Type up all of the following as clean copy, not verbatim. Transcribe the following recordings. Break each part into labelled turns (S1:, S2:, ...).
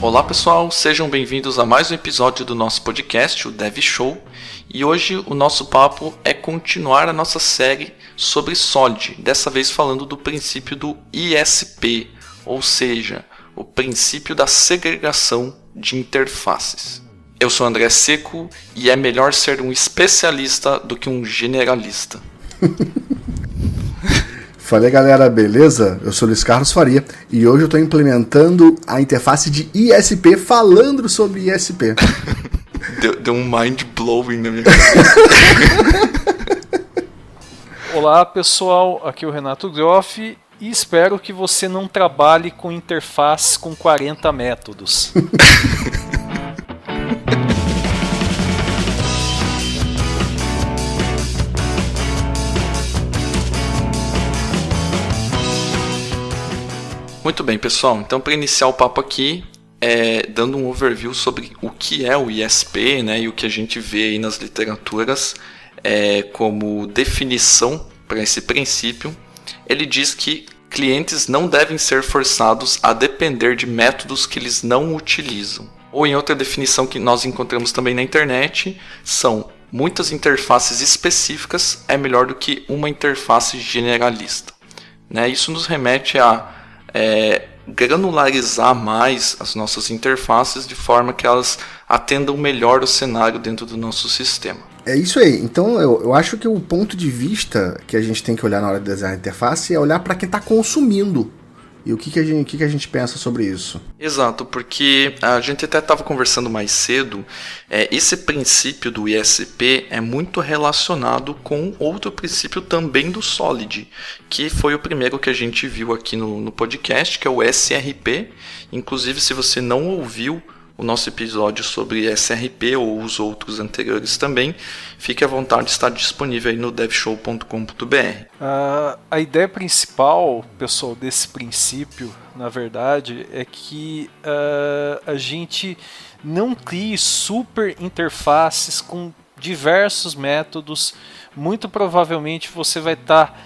S1: Olá pessoal, sejam bem-vindos a mais um episódio do nosso podcast, o Dev Show. E hoje o nosso papo é continuar a nossa série sobre Solid, dessa vez falando do princípio do ISP, ou seja, o princípio da segregação de interfaces. Eu sou André Seco e é melhor ser um especialista do que um generalista.
S2: Fala aí galera, beleza? Eu sou Luiz Carlos Faria e hoje eu estou implementando a interface de ISP falando sobre ISP.
S1: Deu um mind blowing na minha cabeça.
S3: Olá pessoal, aqui é o Renato Groff e espero que você não trabalhe com interfaces com 40 métodos.
S1: Muito bem, pessoal. Então, para iniciar o papo aqui, dando um overview sobre o que é o ISP, né, e o que a gente vê aí nas literaturas como definição para esse princípio, ele diz que clientes não devem ser forçados a depender de métodos que eles não utilizam. Ou em outra definição que nós encontramos também na internet, são muitas interfaces específicas é melhor do que uma interface generalista. Né? Isso nos remete a granularizar mais as nossas interfaces de forma que elas atendam melhor o cenário dentro do nosso sistema.
S2: É isso aí. Então eu acho que o ponto de vista que a gente tem que olhar na hora de desenhar a interface é olhar para quem está consumindo. E o que a gente pensa sobre isso?
S1: Exato, porque a gente até estava conversando mais cedo, esse princípio do ISP é muito relacionado com outro princípio também do Solid, que foi o primeiro que a gente viu aqui no podcast, que é o SRP. Inclusive, se você não ouviu o nosso episódio sobre SRP ou os outros anteriores também, fique à vontade, está disponível aí no devshow.com.br.
S3: A ideia principal, pessoal, desse princípio, na verdade, é que a gente não crie super interfaces com diversos métodos. Muito provavelmente você vai estar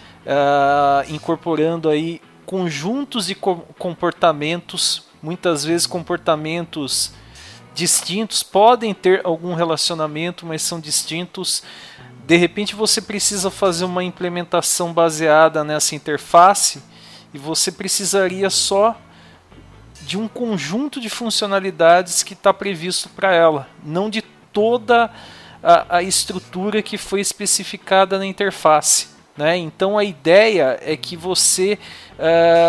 S3: incorporando aí conjuntos de comportamentos, muitas vezes comportamentos distintos, podem ter algum relacionamento, mas são distintos. De repente você precisa fazer uma implementação baseada nessa interface e você precisaria só de um conjunto de funcionalidades que está previsto para ela, não de toda a estrutura que foi especificada na interface. Né? Então a ideia é que você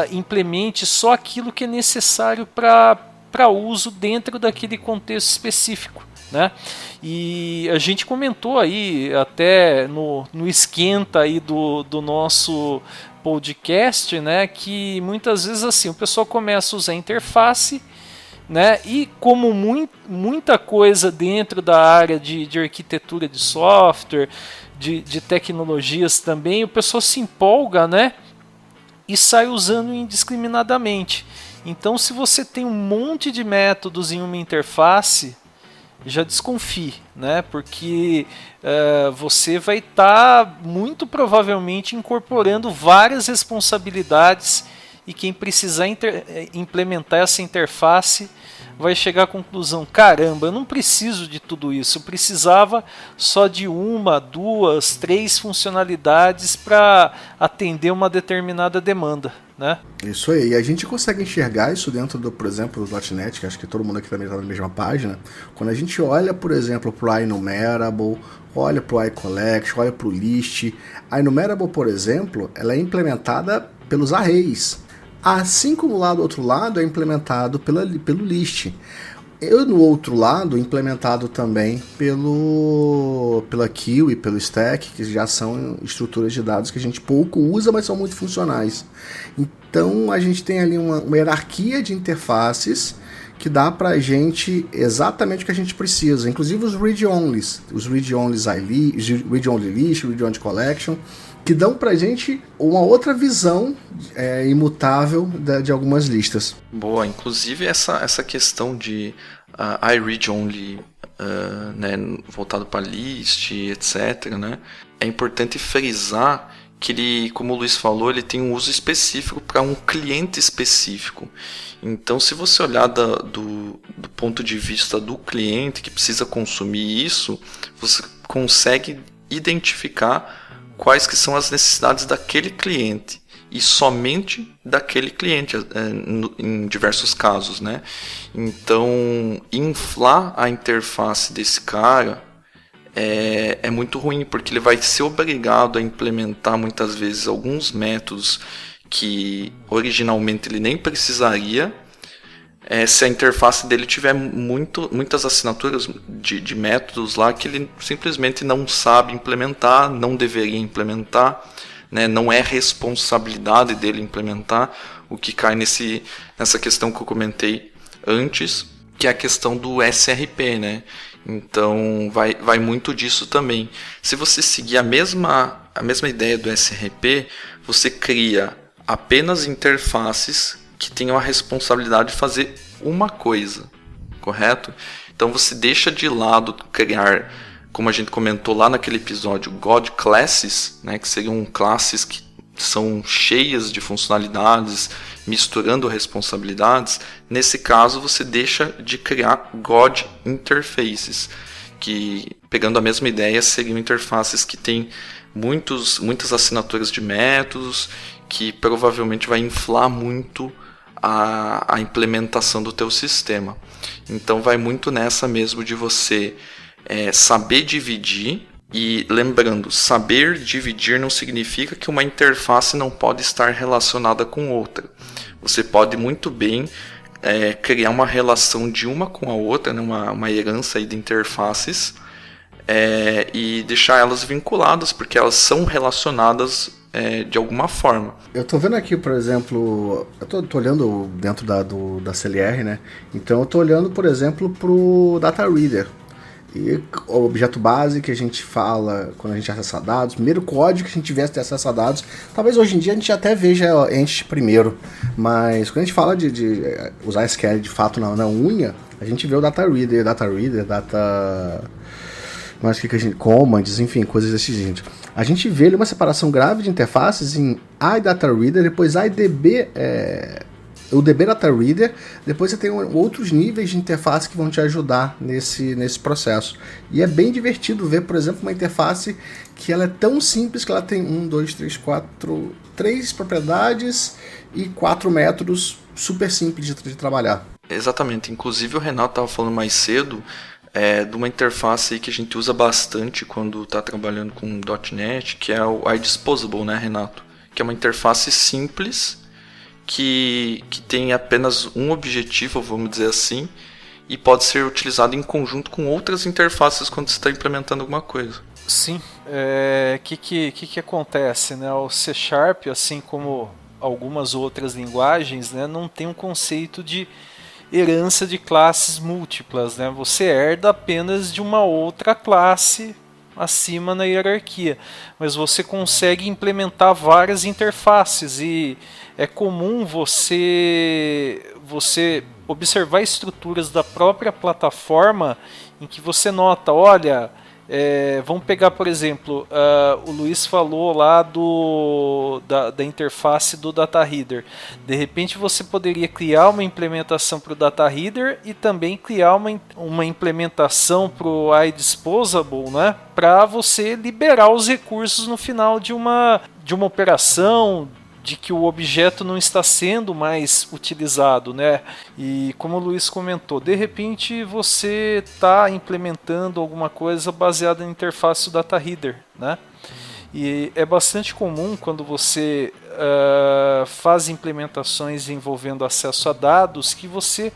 S3: implemente só aquilo que é necessário para uso dentro daquele contexto específico. Né? E a gente comentou aí até no esquenta aí do nosso podcast, né, que muitas vezes assim, o pessoal começa a usar a interface, né, e como muita coisa dentro da área de arquitetura de software, de tecnologias também, o pessoal se empolga, né, e sai usando indiscriminadamente. Então, se você tem um monte de métodos em uma interface, já desconfie, né? Porque você vai estar muito provavelmente incorporando várias responsabilidades e quem precisar implementar essa interface vai chegar à conclusão: caramba, eu não preciso de tudo isso, eu precisava só de uma, duas, três funcionalidades para atender uma determinada demanda. Né?
S2: Isso aí, e a gente consegue enxergar isso dentro do, por exemplo, do .NET, que acho que todo mundo aqui também está na mesma página. Quando a gente olha, por exemplo, para o INumerable, olha para o iCollection, olha para o List. A INumerable, por exemplo, ela é implementada pelos arrays, assim como lá do outro lado é implementado pelo List. Eu, no outro lado, implementado também pela Queue e pelo Stack, que já são estruturas de dados que a gente pouco usa, mas são muito funcionais. Então, a gente tem ali uma hierarquia de interfaces que dá para a gente exatamente o que a gente precisa. Inclusive os read-onlys, read-only list, read-only collection, que dão para a gente uma outra visão imutável de algumas listas.
S1: Boa, inclusive essa questão de iRead-only né, voltado para list, etc., né, é importante frisar que ele, como o Luiz falou, ele tem um uso específico para um cliente específico. Então, se você olhar do ponto de vista do cliente que precisa consumir isso, você consegue identificar quais que são as necessidades daquele cliente e somente daquele cliente, em diversos casos, né? Então, inflar a interface desse cara é muito ruim, porque ele vai ser obrigado a implementar muitas vezes alguns métodos que originalmente ele nem precisaria, se a interface dele tiver muitas assinaturas de métodos lá que ele simplesmente não sabe implementar, não deveria implementar, né? Não é responsabilidade dele implementar, o que cai nessa questão que eu comentei antes, que é a questão do SRP, né? Então vai muito disso também. Se você seguir a mesma ideia do SRP, você cria apenas interfaces que tenham a responsabilidade de fazer uma coisa, correto? Então você deixa de lado criar, como a gente comentou lá naquele episódio, God Classes, né, que seriam classes que são cheias de funcionalidades, misturando responsabilidades. Nesse caso, você deixa de criar God Interfaces, que, pegando a mesma ideia, seriam interfaces que têm muitas assinaturas de métodos, que provavelmente vai inflar muito a implementação do teu sistema. Então vai muito nessa mesmo de você saber dividir. E lembrando, saber dividir não significa que uma interface não pode estar relacionada com outra. Você pode muito bem criar uma relação de uma com a outra, né, uma herança aí de interfaces, e deixar elas vinculadas, porque elas são relacionadas de alguma forma.
S2: Eu tô vendo aqui, por exemplo, eu tô olhando dentro da CLR, né? Então eu tô olhando, por exemplo, pro Data Reader. E o objeto base que a gente fala quando a gente acessa dados, primeiro código que a gente tivesse de acesso a dados, talvez hoje em dia a gente até veja Entity primeiro, mas quando a gente fala de usar SQL de fato na unha, a gente vê o Data Reader, mas que a gente commands, enfim, coisas desse jeito. A gente vê ali uma separação grave de interfaces em iData Reader, depois iDB, o DB Data Reader, depois você tem outros níveis de interface que vão te ajudar nesse processo. E é bem divertido ver, por exemplo, uma interface que ela é tão simples que ela tem 3 propriedades e 4 métodos, super simples de trabalhar.
S1: Exatamente, inclusive o Renato estava falando mais cedo de uma interface aí que a gente usa bastante quando está trabalhando com .NET, que é o iDisposable, né, Renato? Que é uma interface simples, que tem apenas um objetivo, vamos dizer assim, e pode ser utilizado em conjunto com outras interfaces quando você está implementando alguma coisa.
S3: Sim, que acontece, né? O C#, assim como algumas outras linguagens, né, não tem um conceito de herança de classes múltiplas, né? Você herda apenas de uma outra classe acima na hierarquia, mas você consegue implementar várias interfaces e é comum você observar estruturas da própria plataforma em que você nota, olha, vamos pegar, por exemplo, o Luiz falou lá da interface do Data Reader. De repente você poderia criar uma implementação para o Data Reader e também criar uma implementação para o iDisposable, né, para você liberar os recursos no final de uma operação, de que o objeto não está sendo mais utilizado, né? E como o Luiz comentou, de repente você está implementando alguma coisa baseada na interface do Data Reader, né? E é bastante comum quando você faz implementações envolvendo acesso a dados que você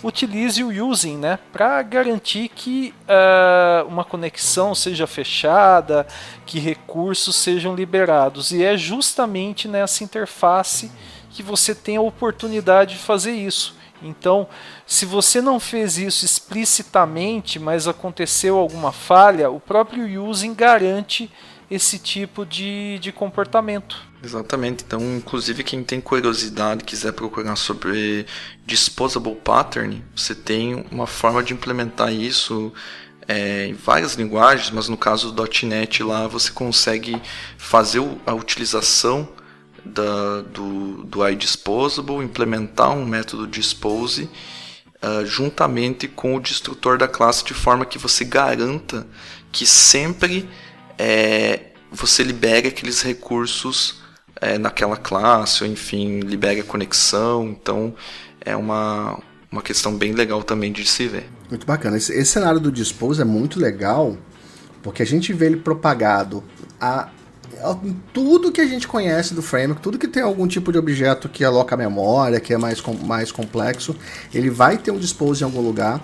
S3: utilize o using, né, para garantir que uma conexão seja fechada, que recursos sejam liberados. E é justamente nessa interface que você tem a oportunidade de fazer isso. Então, se você não fez isso explicitamente, mas aconteceu alguma falha, o próprio using garante esse tipo de comportamento.
S1: Exatamente, então inclusive quem tem curiosidade, quiser procurar sobre Disposable Pattern, você tem uma forma de implementar isso em várias linguagens, mas no caso do .NET lá você consegue fazer a utilização do iDisposable, implementar um método dispose juntamente com o destrutor da classe, de forma que você garanta que sempre você libere aqueles recursos naquela classe, ou enfim, libere a conexão. Então é uma questão bem legal também de se ver.
S2: Muito bacana. Esse cenário do Dispose é muito legal, porque a gente vê ele propagado em tudo que a gente conhece do framework, tudo que tem algum tipo de objeto que aloca a memória, que é mais complexo, ele vai ter um Dispose em algum lugar,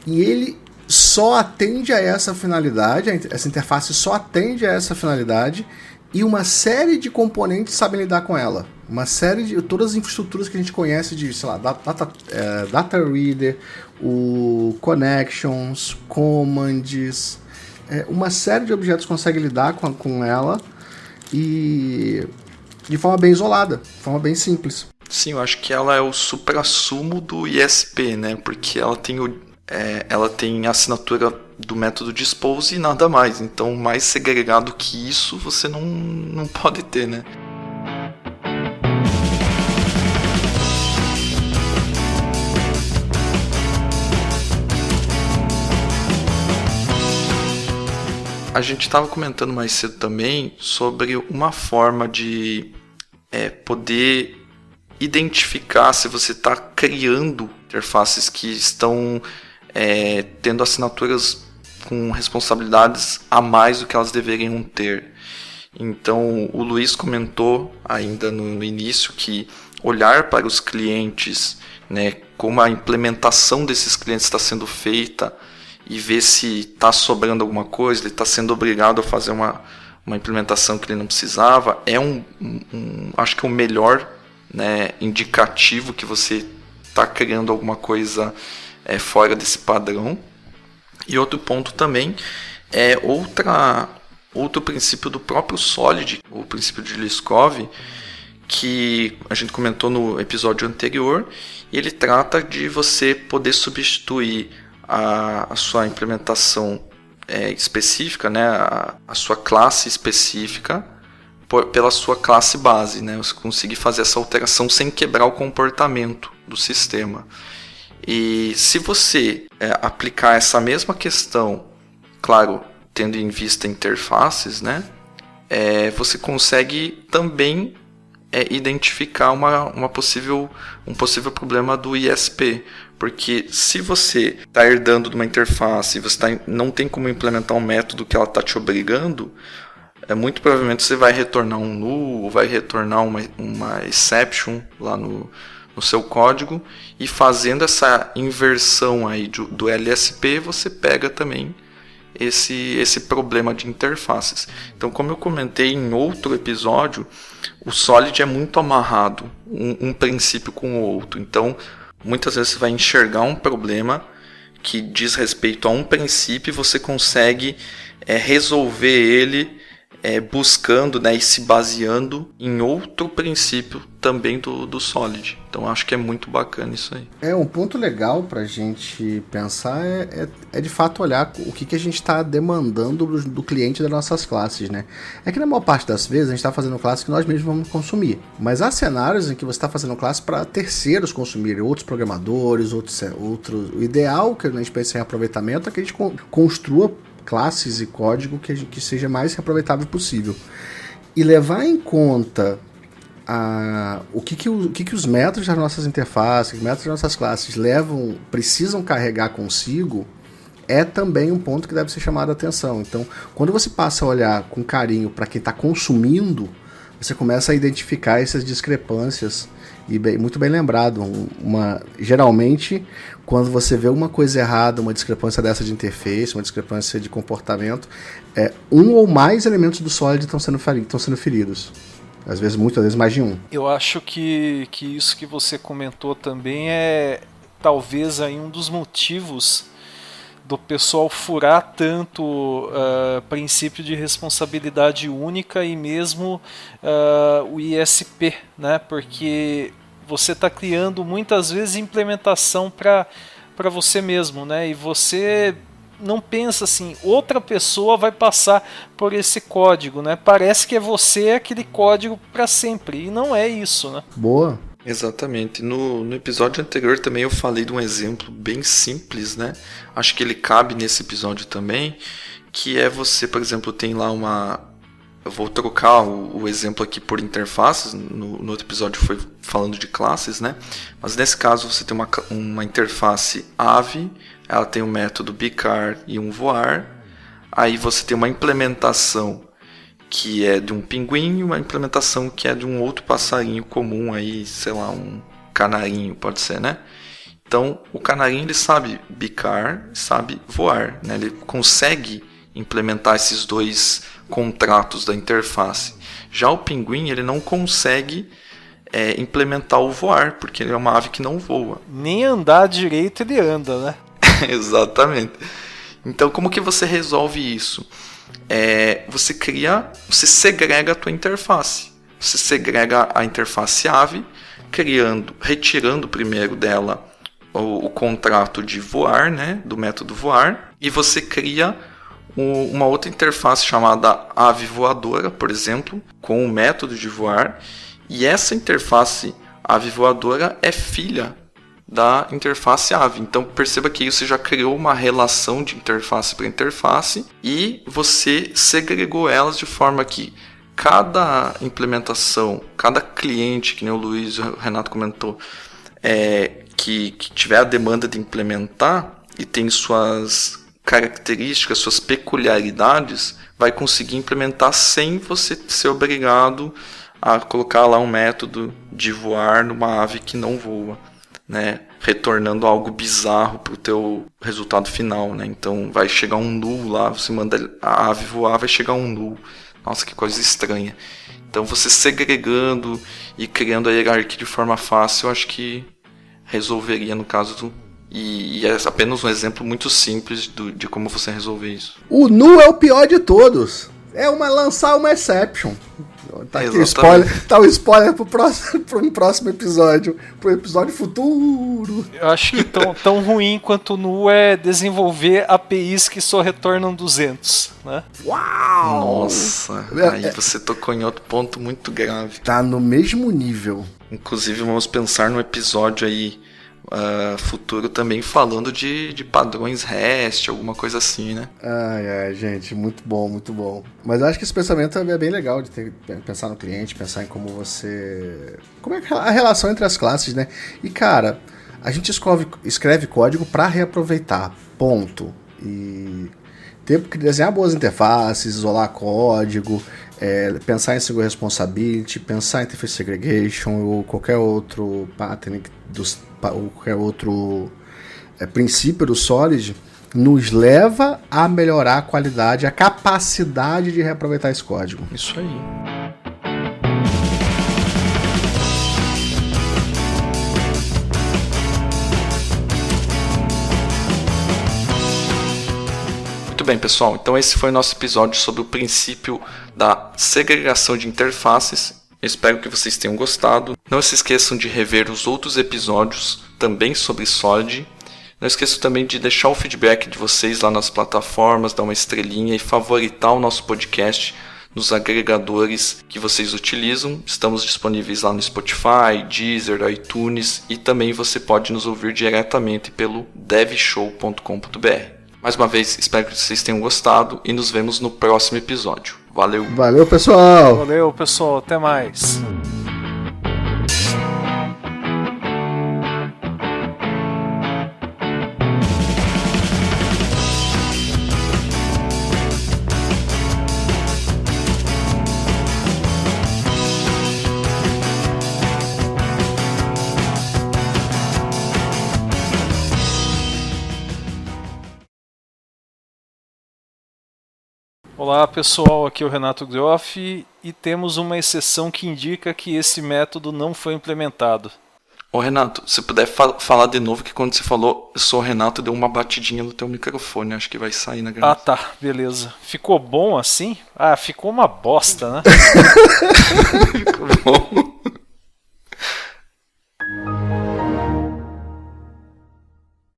S2: e ele só atende a essa finalidade, essa interface só atende a essa finalidade, e uma série de componentes sabem lidar com ela. Uma série de... Todas as infraestruturas que a gente conhece de, sei lá, data reader, o connections, commands, uma série de objetos consegue lidar com ela e de forma bem isolada, de forma bem simples.
S1: Sim, eu acho que ela é o suprassumo do ISP, né? Porque ela tem a assinatura do método dispose e nada mais. Então, mais segregado que isso, você não pode ter, né? A gente estava comentando mais cedo também sobre uma forma de poder identificar se você está criando interfaces que estão tendo assinaturas com responsabilidades a mais do que elas deveriam ter. Então, o Luiz comentou ainda no início que olhar para os clientes, né, como a implementação desses clientes está sendo feita, e ver se está sobrando alguma coisa, ele está sendo obrigado a fazer uma implementação que ele não precisava, acho que é o melhor, né, indicativo que você está criando alguma coisa fora desse padrão. E outro ponto também é outro princípio do próprio Solid, o princípio de Liskov, que a gente comentou no episódio anterior, e ele trata de você poder substituir a sua implementação específica, né, a sua classe específica pela sua classe base, né, você conseguir fazer essa alteração sem quebrar o comportamento do sistema. E se você aplicar essa mesma questão, claro, tendo em vista interfaces, né, você consegue também identificar um possível problema do ISP. Porque se você está herdando de uma interface e você não tem como implementar um método que ela está te obrigando, muito provavelmente você vai retornar um null, ou vai retornar uma exception lá no seu código, e fazendo essa inversão aí do LSP, você pega também esse problema de interfaces. Então, como eu comentei em outro episódio, o Solid é muito amarrado um princípio com o outro. Então, muitas vezes você vai enxergar um problema que diz respeito a um princípio e você consegue resolver ele buscando, né, e se baseando em outro princípio também do Solid. Então acho que é muito bacana isso aí.
S2: Um ponto legal para a gente pensar é de fato olhar o que a gente está demandando do cliente das nossas classes, né? É que na maior parte das vezes a gente está fazendo classes que nós mesmos vamos consumir, mas há cenários em que você está fazendo classe para terceiros consumirem, outros programadores, outros. O ideal que a gente pensa em aproveitamento é que a gente construa classes e código que seja mais reaproveitável possível. E levar em conta o que os métodos das nossas interfaces, os métodos das nossas classes precisam carregar consigo, é também um ponto que deve ser chamado a atenção. Então, quando você passa a olhar com carinho para quem está consumindo, você começa a identificar essas discrepâncias. E muito bem lembrado, geralmente quando você vê uma coisa errada, uma discrepância dessa de interface, uma discrepância de comportamento, um ou mais elementos do Solid estão sendo feridos. Muitas vezes mais de um.
S3: Eu acho que isso que você comentou também é talvez aí um dos motivos do pessoal furar tanto princípio de responsabilidade única e mesmo o ISP, né? Porque você está criando muitas vezes implementação para você mesmo, né? E você não pensa assim, outra pessoa vai passar por esse código, né? Parece que é você aquele código para sempre, e não é isso, né?
S2: Boa.
S1: Exatamente. No episódio anterior também eu falei de um exemplo bem simples, né? Acho que ele cabe nesse episódio também, que é você, por exemplo, tem lá uma... Eu vou trocar o exemplo aqui por interfaces, no outro episódio foi falando de classes, né? Mas nesse caso você tem uma interface Ave, ela tem um método bicar e um voar, aí você tem uma implementação que é de um pinguim e uma implementação que é de um outro passarinho comum, aí, sei lá, um canarinho, pode ser, né? Então, o canarinho ele sabe bicar, sabe voar, né? Ele consegue implementar esses dois contratos da interface. Já o pinguim ele não consegue implementar o voar, porque ele é uma ave que não voa.
S3: Nem andar direito ele anda, né?
S1: Exatamente. Então, como que você resolve isso? Você segrega a tua interface. Você segrega a interface ave, retirando primeiro dela o contrato de voar, né, do método voar, e você cria uma outra interface chamada ave voadora, por exemplo, com o método de voar, e essa interface ave voadora é filha da interface ave. Então perceba que você já criou uma relação de interface para interface e você segregou elas de forma que cada implementação, cada cliente, que nem o Luiz e o Renato comentou, que tiver a demanda de implementar e tem suas características, suas peculiaridades, vai conseguir implementar sem você ser obrigado a colocar lá um método de voar numa ave que não voa, né? Retornando algo bizarro para o teu resultado final, né? Então vai chegar um null lá, você manda a ave voar, vai chegar um null. Nossa, que coisa estranha. Então você segregando e criando a hierarquia de forma fácil, eu acho que resolveria no caso e é apenas um exemplo muito simples de como você resolver isso.
S2: O null é o pior de todos. Lançar uma exception. Tá aqui o spoiler pro próximo episódio. Pro episódio futuro.
S3: Eu acho que tão ruim quanto o null é desenvolver APIs que só retornam 200, né?
S2: Uau!
S1: Nossa, aí você tocou em outro ponto muito grave.
S2: Tá no mesmo nível.
S1: Inclusive vamos pensar num episódio aí futuro também falando de padrões REST, alguma coisa assim, né?
S2: Ai, gente, muito bom, muito bom. Mas eu acho que esse pensamento é bem legal de pensar no cliente, pensar em como é a relação entre as classes, né? E, cara, a gente escreve código para reaproveitar, ponto. E ter que desenhar boas interfaces, isolar código, pensar em single responsibility, pensar em interface segregation ou qualquer outro pattern ou qualquer outro princípio do Solid, nos leva a melhorar a qualidade, a capacidade de reaproveitar esse código.
S1: Isso aí. Muito bem, pessoal. Então esse foi o nosso episódio sobre o princípio da segregação de interfaces. Eu espero que vocês tenham gostado. Não se esqueçam de rever os outros episódios também sobre Solid. Não esqueçam também de deixar o feedback de vocês lá nas plataformas, dar uma estrelinha e favoritar o nosso podcast nos agregadores que vocês utilizam. Estamos disponíveis lá no Spotify, Deezer, iTunes e também você pode nos ouvir diretamente pelo devshow.com.br. Mais uma vez, espero que vocês tenham gostado e nos vemos no próximo episódio. Valeu!
S2: Valeu, pessoal!
S3: Valeu, pessoal! Até mais! Olá pessoal, aqui é o Renato Groff e temos uma exceção que indica que esse método não foi implementado.
S1: Ô Renato, se puder falar de novo, que quando você falou eu sou o Renato, deu uma batidinha no teu microfone, acho que vai sair na gravação.
S3: Ah tá, beleza. Ficou bom assim? Ah, ficou uma bosta, né?